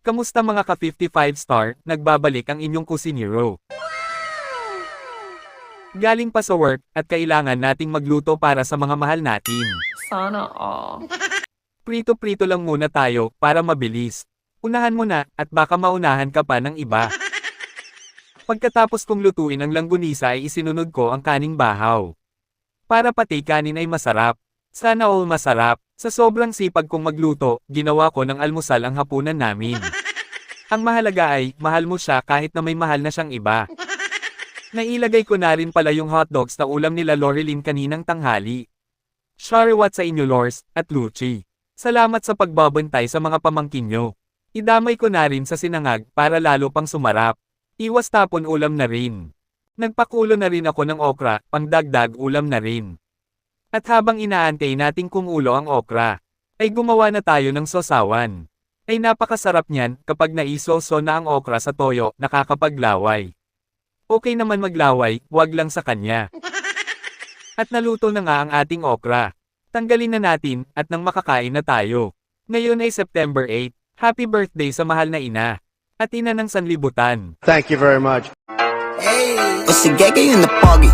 Kamusta mga ka-55 star, nagbabalik ang inyong kusinero. Galing pa sa work, at kailangan nating magluto para sa mga mahal natin. Sana all. Prito-prito lang muna tayo, para mabilis. Unahan mo na, at baka maunahan ka pa ng iba. Pagkatapos kong lutuin ang langgunisa ay isinunod ko ang kaning bahaw. Para pati kanin ay masarap. Sana all masarap. Sa sobrang sipag kong magluto, ginawa ko ng almusal ang hapunan namin. Ang mahalaga ay, mahal mo siya kahit na may mahal na siyang iba. Nailagay ko na rin pala yung hotdogs na ulam nila Loreline kaninang tanghali. Shariwat sa inyo Lors, at Luchi. Salamat sa pagbabantay sa mga pamangkin nyo. Idamay ko na rin sa sinangag para lalo pang sumarap. Iwas tapon ulam na rin. Nagpakulo na rin ako ng okra, pangdagdag ulam na rin. At habang inaantay nating kumulo ang okra, ay gumawa na tayo ng sosawan. Ay napakasarap niyan kapag naisoso na ang okra sa toyo, nakakapaglaway. Okay naman maglaway, wag lang sa kanya. At naluto na nga ang ating okra. Tanggalin na natin, at nang makakain na tayo. Ngayon ay September 8, happy birthday sa mahal na ina. At ina ng sanlibutan. Thank you very much. Hey, o sige kayo na pogi.